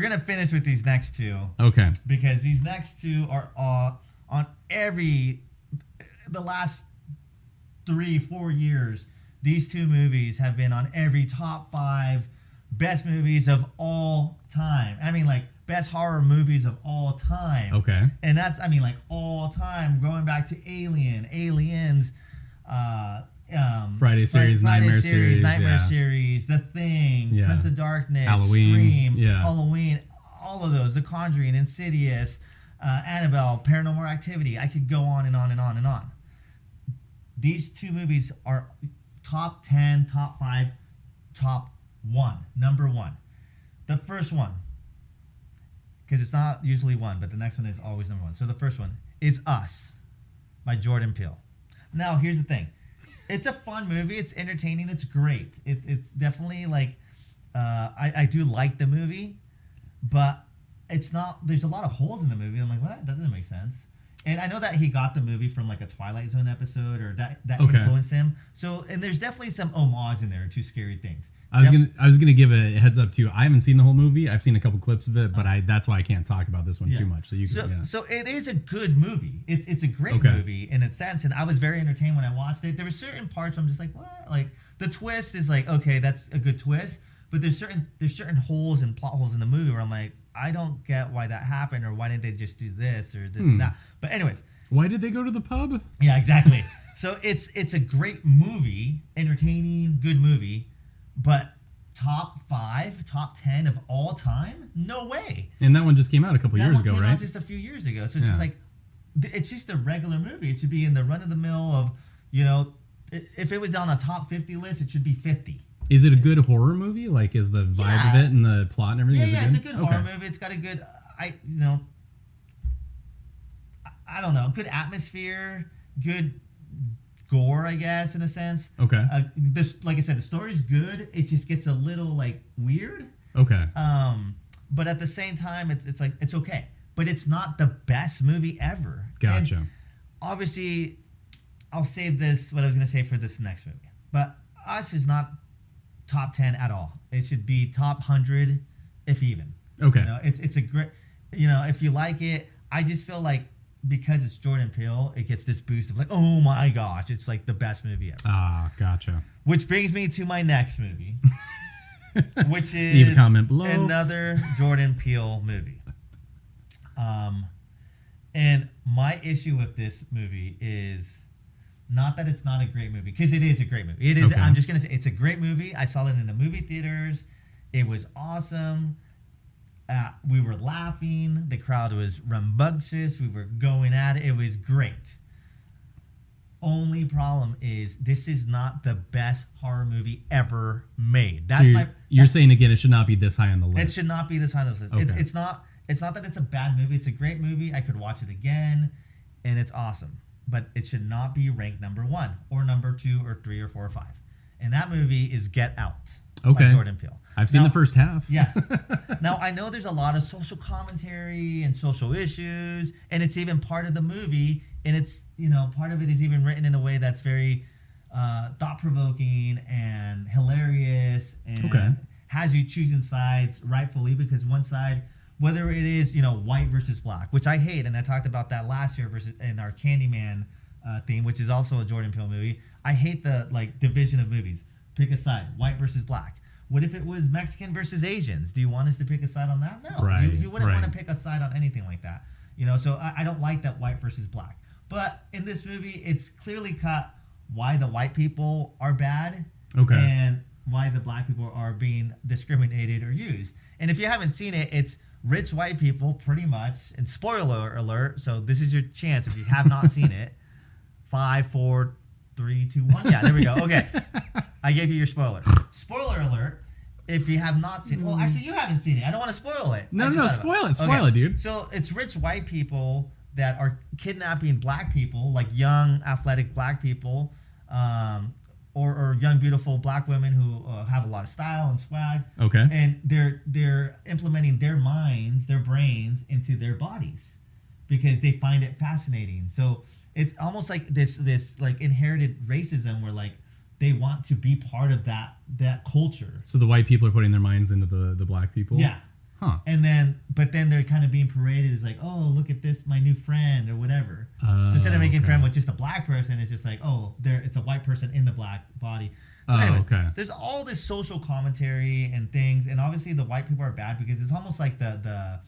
gonna finish with these next two. Okay. Because these next two are on the last 3-4 years. These two movies have been on every top 5 best movies of all time. I mean, like best horror movies of all time. Okay. And that's, I mean, like all time, going back to Aliens, Friday series, Nightmare series, The Thing, Prince of Darkness, Halloween, Scream, Halloween, all of those, The Conjuring, Insidious, Annabelle, Paranormal Activity. I could go on and on and on and on. These two movies are top 10, top 5, top 1, number 1. The first one, because it's not usually 1, but the next one is always number 1. So the first one is Us by Jordan Peele. Now, here's the thing. It's a fun movie. It's entertaining. It's great. It's definitely like, I do like the movie, but it's not, there's a lot of holes in the movie. I'm like, what? That doesn't make sense. And I know that he got the movie from like a Twilight Zone episode, or that influenced him. So, and there's definitely some homage in there to Scary Things. I was gonna give a heads up too. I haven't seen the whole movie. I've seen a couple clips of it, but that's why I can't talk about this one too much. So it is a good movie. It's a great movie in a sense, and I was very entertained when I watched it. There were certain parts where I'm just like, what? Like the twist is like, okay, that's a good twist, but there's certain holes and plot holes in the movie where I'm like, I don't get why that happened, or why didn't they just do this or this and that. But anyways, why did they go to the pub? Yeah, exactly. So it's a great movie, entertaining, good movie, but top 5, top 10 of all time? No way. And that one just came out a couple years ago, right? Out just a few years ago. So it's just like, it's just a regular movie. It should be in the run of the mill of, if it was on a top 50 list, it should be 50. Is it a good horror movie? Like, is the vibe of it and the plot and everything? Yeah, it's a good horror movie. It's got a good, I don't know, good atmosphere, good gore, I guess, in a sense. Okay. Like I said, the story's good. It just gets a little like weird. Okay. But at the same time, it's like it's okay. But it's not the best movie ever. Gotcha. And obviously, I'll save what I was gonna say for this next movie. But Us is not top 10 at all. It should be top 100, if even. Okay. It's a great. If you like it, I just feel like, because it's Jordan Peele, it gets this boost of like, oh my gosh, it's like the best movie ever. Ah, gotcha. Which brings me to my next movie, which is leave a comment below. Another Jordan Peele movie. And my issue with this movie is not that it's not a great movie, because it is a great movie. It is. Okay. I'm just gonna say it's a great movie. I saw it in the movie theaters. It was awesome. We were laughing. The crowd was rambunctious. We were going at it. It was great. Only problem is this is not the best horror movie ever made. That's you're saying again, it should not be this high on the list. It should not be this high on the list. Okay. It's not that it's a bad movie. It's a great movie. I could watch it again, and it's awesome. But it should not be ranked number 1 or number 2 or 3 or 4 or 5. And that movie is Get Out by Jordan Peele. I've seen the first half. Yes. Now, I know there's a lot of social commentary and social issues, and it's even part of the movie, and it's, part of it is even written in a way that's very thought-provoking and hilarious, and has you choosing sides rightfully, because one side, whether it is, white versus black, which I hate, and I talked about that last year in our Candyman theme, which is also a Jordan Peele movie. I hate the division of movies. Pick a side, white versus black. What if it was Mexican versus Asians? Do you want us to pick a side on that? No. Right, you wouldn't want to pick a side on anything like that. So I don't like that white versus black. But in this movie, it's clearly cut why the white people are bad and why the black people are being discriminated or used. And if you haven't seen it, it's rich white people pretty much. And spoiler alert, so this is your chance if you have not seen it. 5, 4, 3, 2, 1. Yeah, there we go. Okay. I gave you your spoiler. Spoiler alert. If you have not seen it. Well, actually, you haven't seen it. I don't want to spoil it. No, spoil it. Spoil it, dude. So it's rich white people that are kidnapping black people, like young, athletic black people, or young, beautiful black women who have a lot of style and swag. Okay. And they're implementing their minds, their brains into their bodies because they find it fascinating. So it's almost like this like inherited racism where like they want to be part of that culture. So the white people are putting their minds into the black people? Yeah. Huh. But then they're kind of being paraded as like, oh, look at this, my new friend or whatever. So Oh, instead of making okay. friend with just a black person, it's just like, oh, it's a white person in the black body. So Oh, anyways, okay. there's all this social commentary and things, and obviously the white people are bad because it's almost like the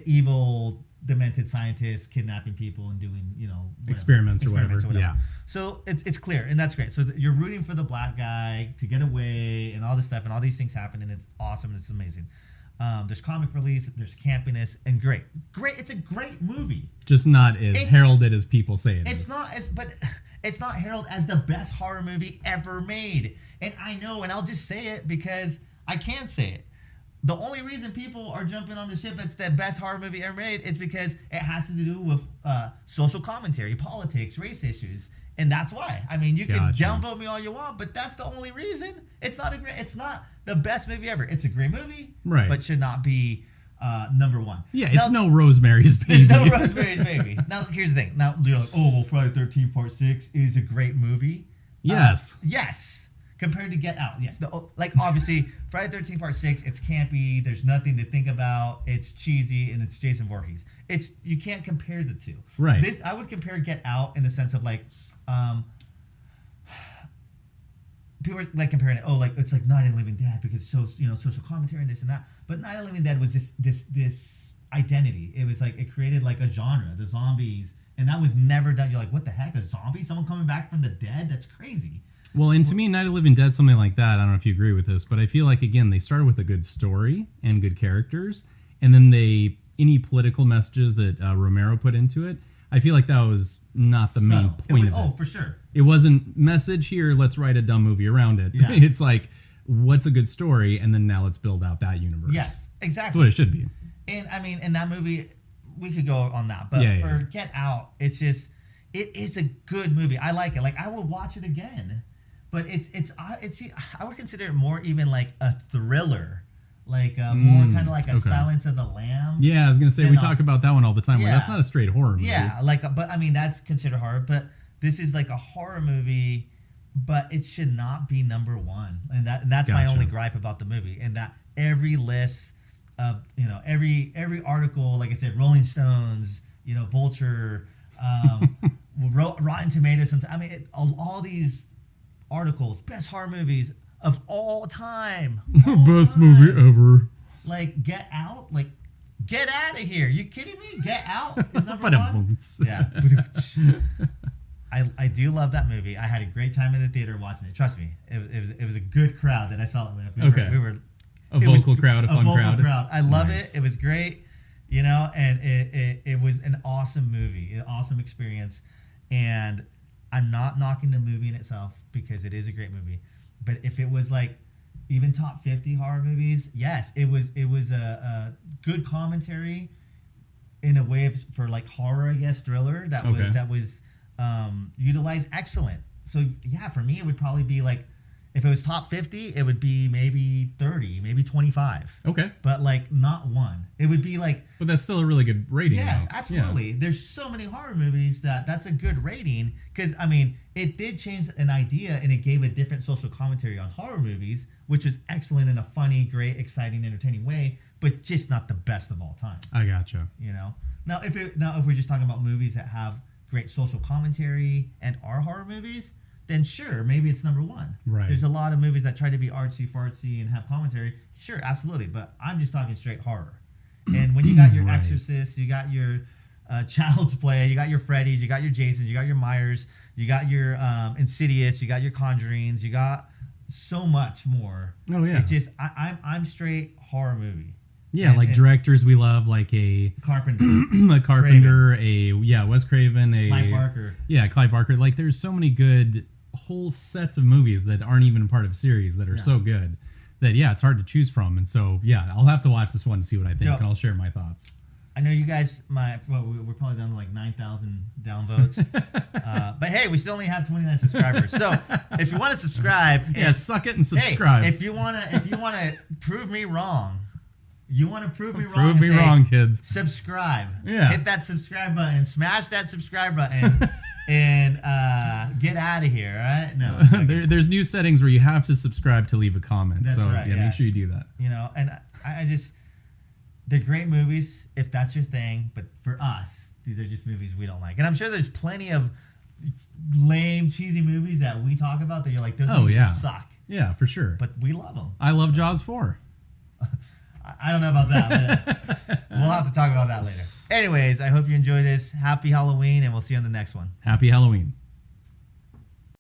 evil demented scientists kidnapping people and doing whatever, Experiments or whatever. Yeah. So it's clear, and that's great. So you're rooting for the black guy to get away and all this stuff, and all these things happen, and it's awesome and it's amazing. There's comic release, there's campiness, and great. It's a great movie. Just not as heralded as people say it is. It's not heralded as the best horror movie ever made. And I know, and I'll just say it because I can say it. The only reason people are jumping on the ship it's the best horror movie ever made is because it has to do with social commentary, politics, race issues. And that's why. I mean, you can downvote me all you want, but that's the only reason. It's not the best movie ever. It's a great movie, right? But should not be number one. Yeah, it's no Rosemary's Baby. It's no Rosemary's Baby. Now, here's the thing. Now, you're like, oh, well, Friday the 13th Part 6 is a great movie. Yes. Yes. Compared to Get Out. Yes. No, like, obviously, Friday the 13th Part 6, it's campy. There's nothing to think about. It's cheesy, and it's Jason Voorhees. You can't compare the two. Right. I would compare Get Out in the sense of, like, people are like comparing it. Oh, like it's like Night of the Living Dead because social commentary and this and that. But Night of the Living Dead was just this identity. It was like it created like a genre, the zombies, and that was never done. You're like, what the heck, a zombie? Someone coming back from the dead? That's crazy. Well, and to me, Night of the Living Dead, something like that. I don't know if you agree with this, but I feel like again they started with a good story and good characters, and then any political messages that Romero put into it. I feel like that was not the main point of it. Oh, for sure. It wasn't message here, let's write a dumb movie around it. Yeah. It's like, what's a good story? And then now let's build out that universe. Yes, exactly. That's what it should be. And I mean, in that movie, we could go on that. But for Get Out, it is a good movie. I like it. Like, I would watch it again. But I would consider it more even like a thriller. Like more kind of like a Silence of the Lambs. Yeah, I was gonna say we talk about that one all the time. Yeah. Where that's not a straight horror movie. Yeah, but I mean that's considered horror. But this is like a horror movie, but it should not be number one. And that's my only gripe about the movie. And that every list of every article, like I said, Rolling Stones, Vulture, Rotten Tomatoes. I mean, all these articles, best horror movies of all time. Best movie ever. Like, Get Out? Like, get out of here. You kidding me? Get Out is number one? Yeah. I do love that movie. I had a great time in the theater watching it. Trust me. It was a good crowd that I saw it with. We were a vocal crowd, a fun crowd. I love it. It was great. And it was an awesome movie, an awesome experience. And I'm not knocking the movie in itself because it is a great movie. But if it was like even top 50 horror movies, yes, it was a good commentary in a way for like horror, I guess, thriller that was utilized excellent. So yeah, for me it would probably be like if it was top 50, it would be maybe 30, maybe 25. Okay. But like not one. It would be like. But that's still a really good rating. Yes, though. absolutely. Yeah. There's so many horror movies that's a good rating because I mean it did change an idea and it gave a different social commentary on horror movies, which was excellent in a funny, great, exciting, entertaining way, but just not the best of all time. I gotcha. Now if we're just talking about movies that have great social commentary and are horror movies, then sure, maybe it's number one. Right. There's a lot of movies that try to be artsy-fartsy and have commentary. Sure, absolutely. But I'm just talking straight horror. And when you got your Exorcist, you got your Child's Play, you got your Freddy's, you got your Jasons, you got your Myers, you got your Insidious, you got your Conjurings, you got so much more. Oh, yeah. It's just, I'm straight horror movie. Yeah, and directors we love, like a Carpenter, Wes Craven, Clive Barker. Yeah, Clive Barker. Like, there's so many good whole sets of movies that aren't even part of series that are so good that it's hard to choose from. And so I'll have to watch this one to see what I think, and I'll share my thoughts. I know you guys, we're probably down to like 9,000 downvotes. But hey, we still only have 29 subscribers. So if you want to subscribe, suck it and subscribe. Hey, if you wanna prove me wrong. You want to prove me wrong? Prove me wrong, kids. Subscribe. Yeah. Hit that subscribe button. Smash that subscribe button. And get out of here, all right? No. There's new settings where you have to subscribe to leave a comment. That's right. Make sure you do that. And I just, they're great movies if that's your thing, but for us, these are just movies we don't like. And I'm sure there's plenty of lame, cheesy movies that we talk about that you're like, those movies suck. Yeah, for sure. But we love them. I love Jaws 4. I don't know about that, but we'll have to talk about that later. Anyways, I hope you enjoy this. Happy Halloween, and we'll see you on the next one. Happy Halloween.